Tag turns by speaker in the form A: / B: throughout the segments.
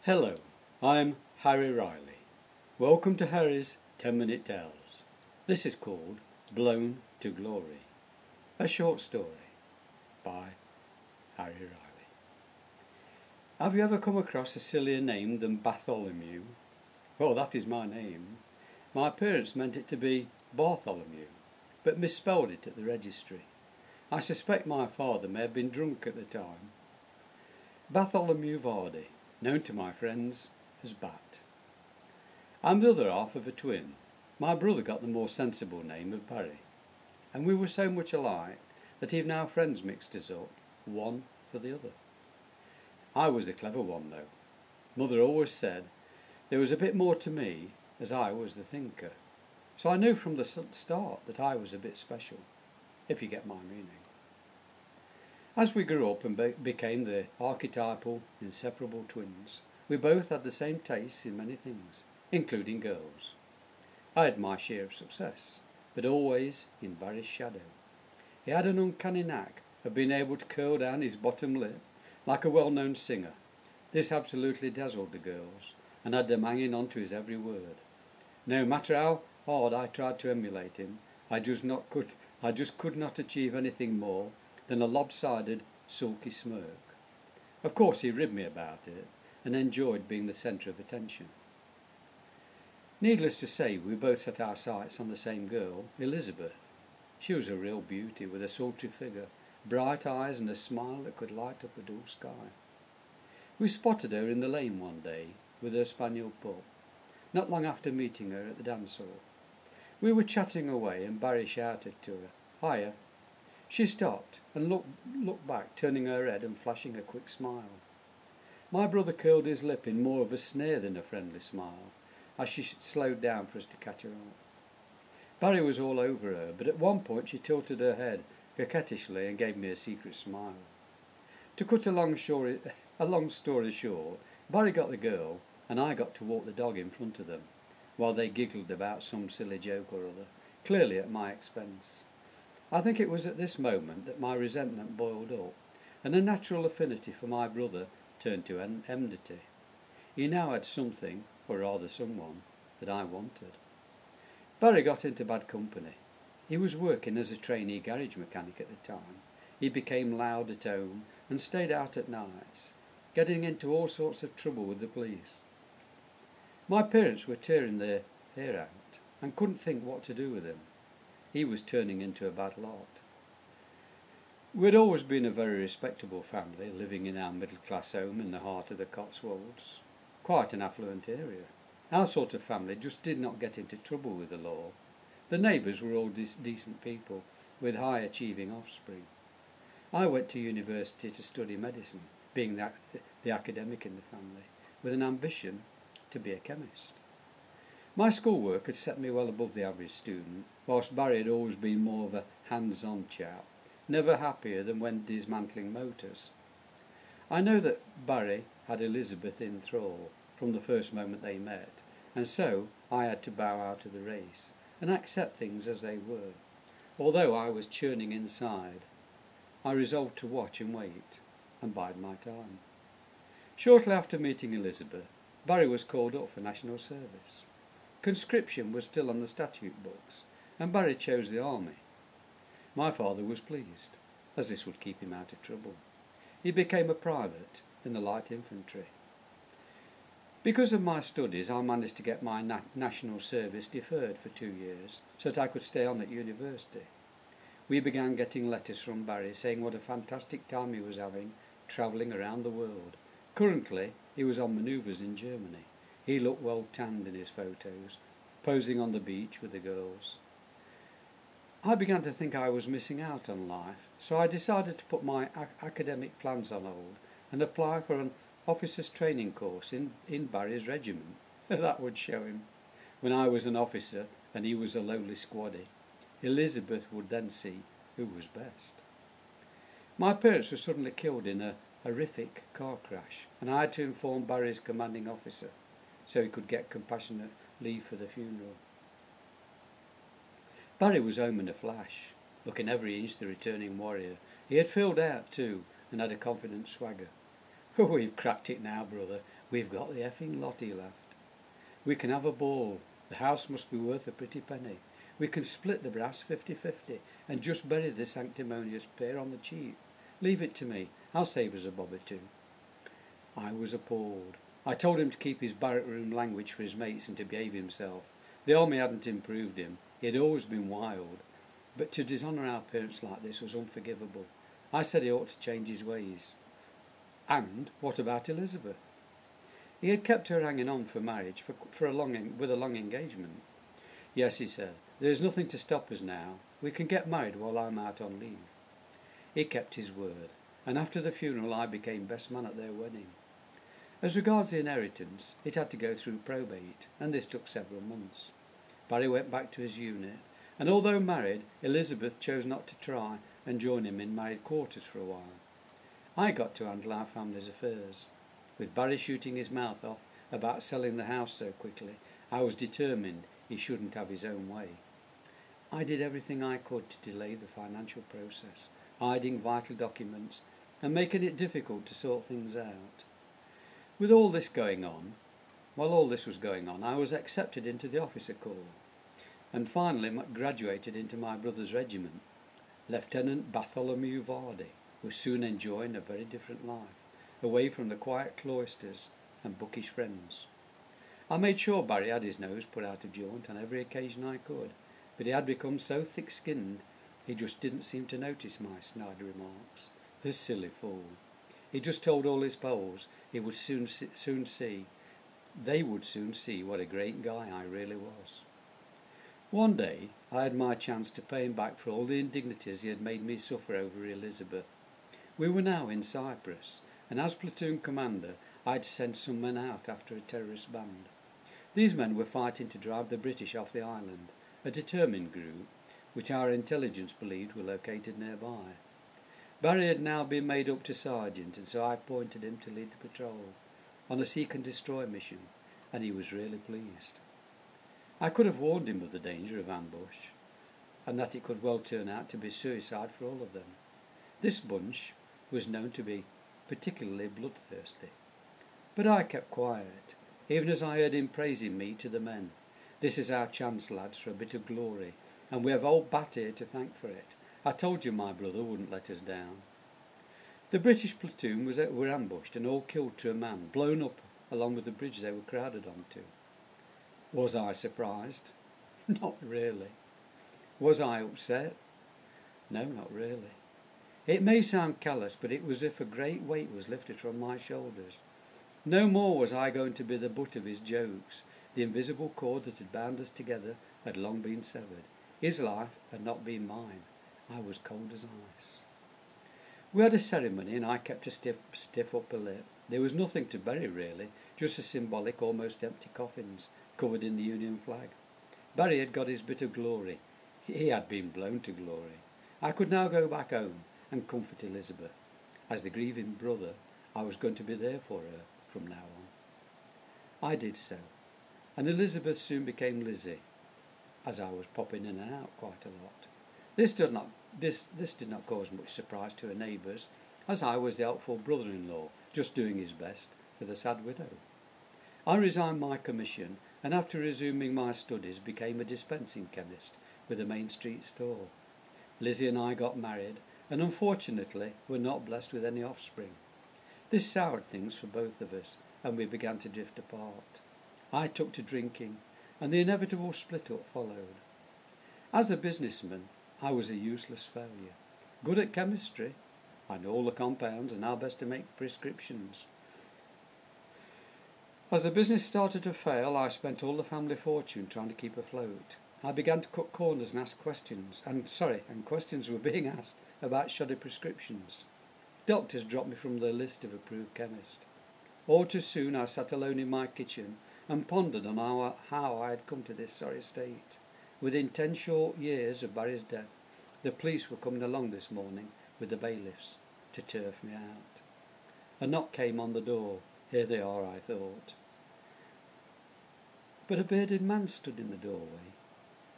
A: Hello, I'm Harry Riley. Welcome to Harry's 10-Minute Tales. This is called Blown to Glory, a short story by Harry Riley. Have you ever come across a sillier name than Bartholomew? Well, that is my name. My parents meant it to be Bartholomew, but misspelled it at the registry. I suspect my father may have been drunk at the time. Bartholomew Vardy, known to my friends as Bat. I'm the other half of a twin. My brother got the more sensible name of Barry, and we were so much alike that even our friends mixed us up, one for the other. I was the clever one, though. Mother always said there was a bit more to me, as I was the thinker, so I knew from the start that I was a bit special, if you get my meaning. As we grew up and became the archetypal, inseparable twins, we both had the same tastes in many things, including girls. I had my share of success, but always in Barry's shadow. He had an uncanny knack of being able to curl down his bottom lip like a well-known singer. This absolutely dazzled the girls, and had them hanging on to his every word. No matter how hard I tried to emulate him, I just could not achieve anything more than a lopsided, sulky smirk. Of course he ribbed me about it, and enjoyed being the centre of attention. Needless to say, we both set our sights on the same girl, Elizabeth. She was a real beauty, with a sultry figure, bright eyes and a smile that could light up a dull sky. We spotted her in the lane one day, with her spaniel pup, not long after meeting her at the dance hall. We were chatting away, and Barry shouted to her, "Hiya." She stopped and looked back, turning her head and flashing a quick smile. My brother curled his lip in more of a sneer than a friendly smile, as she slowed down for us to catch her up. Barry was all over her, but at one point she tilted her head coquettishly and gave me a secret smile. To cut a long story short, Barry got the girl, and I got to walk the dog in front of them, while they giggled about some silly joke or other, clearly at my expense. I think it was at this moment that my resentment boiled up, and a natural affinity for my brother turned to enmity. He now had something, or rather someone, that I wanted. Barry got into bad company. He was working as a trainee garage mechanic at the time. He became loud at home and stayed out at nights, getting into all sorts of trouble with the police. My parents were tearing their hair out and couldn't think what to do with him. He was turning into a bad lot. We'd always been a very respectable family, living in our middle-class home in the heart of the Cotswolds. Quite an affluent area. Our sort of family just did not get into trouble with the law. The neighbours were all decent people, with high-achieving offspring. I went to university to study medicine, being the academic in the family, with an ambition to be a chemist. My schoolwork had set me well above the average student, whilst Barry had always been more of a hands-on chap, never happier than when dismantling motors. I know that Barry had Elizabeth in thrall from the first moment they met, and so I had to bow out of the race and accept things as they were. Although I was churning inside, I resolved to watch and wait and bide my time. Shortly after meeting Elizabeth, Barry was called up for national service. Conscription was still on the statute books, and Barry chose the army. My father was pleased, as this would keep him out of trouble. He became a private in the light infantry. Because of my studies, I managed to get my national service deferred for 2 years, so that I could stay on at university. We began getting letters from Barry saying what a fantastic time he was having, travelling around the world. Currently, he was on manoeuvres in Germany. He looked well tanned in his photos, posing on the beach with the girls. I began to think I was missing out on life, so I decided to put my academic plans on hold and apply for an officer's training course in Barry's regiment. That would show him. When I was an officer and he was a lowly squaddy, Elizabeth would then see who was best. My parents were suddenly killed in a horrific car crash, and I had to inform Barry's commanding officer so he could get compassionate leave for the funeral. Barry was home in a flash, looking every inch the returning warrior. He had filled out too, and had a confident swagger. "Oh, we've cracked it now, brother. We've got the effing lot, he laughed. We can have a ball. The house must be worth a pretty penny. We can split the brass 50-50 and just bury the sanctimonious pair on the cheap. Leave it to me. I'll save us a bob or two. I was appalled. I told him to keep his barrack room language for his mates and to behave himself. The army hadn't improved him. He had always been wild. But to dishonour our parents like this was unforgivable. I said he ought to change his ways. And what about Elizabeth? He had kept her hanging on for marriage with a long engagement. Yes, he said, there is nothing to stop us now. We can get married while I'm out on leave. He kept his word, and after the funeral I became best man at their wedding. As regards the inheritance, it had to go through probate, and this took several months. Barry went back to his unit, and although married, Elizabeth chose not to try and join him in married quarters for a while. I got to handle our family's affairs. With Barry shooting his mouth off about selling the house so quickly, I was determined he shouldn't have his own way. I did everything I could to delay the financial process, hiding vital documents and making it difficult to sort things out. While all this was going on, I was accepted into the officer corps and finally graduated into my brother's regiment. Lieutenant Bartholomew Vardy was soon enjoying a very different life, away from the quiet cloisters and bookish friends. I made sure Barry had his nose put out of joint on every occasion I could, but he had become so thick-skinned he just didn't seem to notice my snide remarks. The silly fool. He just told all his pals they would soon see what a great guy I really was. One day I had my chance to pay him back for all the indignities he had made me suffer over Elizabeth. We were now in Cyprus, and as platoon commander I had sent some men out after a terrorist band. These men were fighting to drive the British off the island, a determined group, which our intelligence believed were located nearby. Barry had now been made up to sergeant, and so I appointed him to lead the patrol on a seek and destroy mission, and he was really pleased. I could have warned him of the danger of ambush, and that it could well turn out to be suicide for all of them. This bunch was known to be particularly bloodthirsty. But I kept quiet, even as I heard him praising me to the men. This is our chance, lads, for a bit of glory, and we have old Bat here to thank for it. I told you my brother wouldn't let us down. The British platoon were ambushed and all killed to a man, blown up along with the bridge they were crowded onto. Was I surprised? Not really. Was I upset? No, not really. It may sound callous, but it was as if a great weight was lifted from my shoulders. No more was I going to be the butt of his jokes. The invisible cord that had bound us together had long been severed. His life had not been mine. I was cold as ice. We had a ceremony and I kept a stiff upper lip. There was nothing to bury really, just a symbolic, almost empty coffins covered in the Union flag. Barry had got his bit of glory. He had been blown to glory. I could now go back home and comfort Elizabeth. As the grieving brother, I was going to be there for her from now on. I did so, and Elizabeth soon became Lizzie, as I was popping in and out quite a lot. This did not cause much surprise to her neighbours, as I was the helpful brother-in-law, just doing his best for the sad widow. I resigned my commission, and after resuming my studies became a dispensing chemist with a Main Street store. Lizzie and I got married, and unfortunately were not blessed with any offspring. This soured things for both of us, and we began to drift apart. I took to drinking, and the inevitable split-up followed. As a businessman, I was a useless failure. Good at chemistry. I know all the compounds and how best to make prescriptions. As the business started to fail, I spent all the family fortune trying to keep afloat. I began to cut corners and ask questions, and questions were being asked about shoddy prescriptions. Doctors dropped me from the list of approved chemists. All too soon I sat alone in my kitchen and pondered on how I had come to this sorry state. Within 10 short years of Barry's death, the police were coming along this morning with the bailiffs to turf me out. A knock came on the door. Here they are, I thought. But a bearded man stood in the doorway,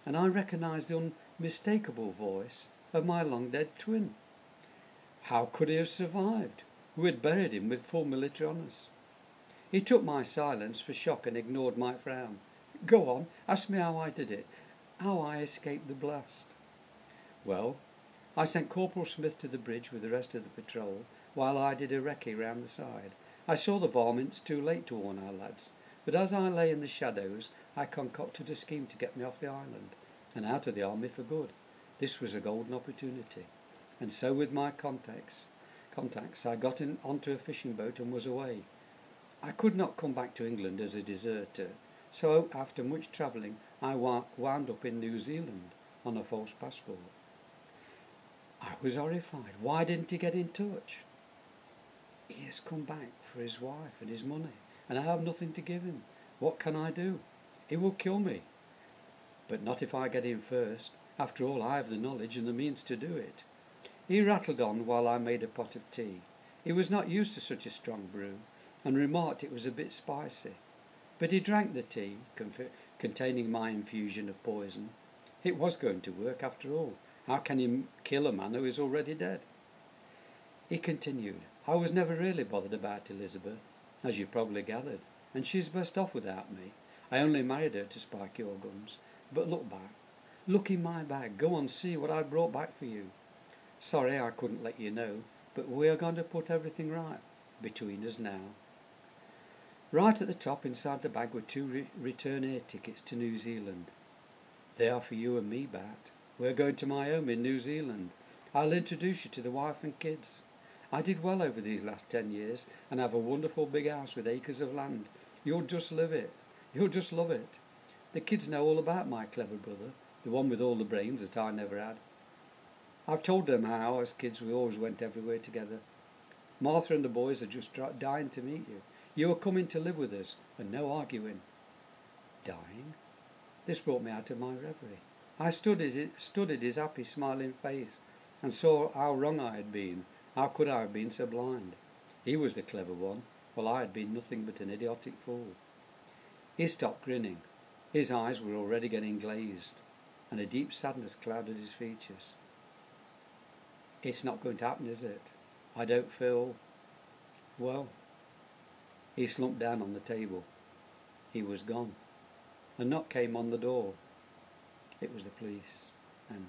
A: and I recognised the unmistakable voice of my long-dead twin. How could he have survived? We had buried him with full military honours. He took my silence for shock and ignored my frown. Go on, ask me how I did it, how I escaped the blast. Well, I sent Corporal Smith to the bridge with the rest of the patrol, while I did a recce round the side. I saw the varmints too late to warn our lads, but as I lay in the shadows, I concocted a scheme to get me off the island, and out of the army for good. This was a golden opportunity, and so with my contacts, I got onto a fishing boat and was away. I could not come back to England as a deserter, so after much travelling I wound up in New Zealand on a false passport. I was horrified. Why didn't he get in touch? He has come back for his wife and his money, and I have nothing to give him. What can I do? He will kill me. But not if I get in first. After all, I have the knowledge and the means to do it. He rattled on while I made a pot of tea. He was not used to such a strong brew, and remarked it was a bit spicy. But he drank the tea, containing my infusion of poison. It was going to work after all. How can you kill a man who is already dead? He continued, I was never really bothered about Elizabeth, as you probably gathered, and she's best off without me. I only married her to spike your guns. But look back. Look in my bag. Go on, see what I brought back for you. Sorry I couldn't let you know, but we are going to put everything right between us now. Right at the top inside the bag were 2 return air tickets to New Zealand. They are for you and me, Bat. We're going to my home in New Zealand. I'll introduce you to the wife and kids. I did well over these last 10 years and have a wonderful big house with acres of land. You'll just love it. You'll just love it. The kids know all about my clever brother, the one with all the brains that I never had. I've told them how, as kids, we always went everywhere together. Martha and the boys are just dying to meet you. You are coming to live with us, and no arguing. Dying? This brought me out of my reverie. I studied his happy, smiling face, and saw how wrong I had been. How could I have been so blind? He was the clever one, while I had been nothing but an idiotic fool. He stopped grinning. His eyes were already getting glazed, and a deep sadness clouded his features. It's not going to happen, is it? I don't feel... well... He slumped down on the table. He was gone. A knock came on the door. It was the police, and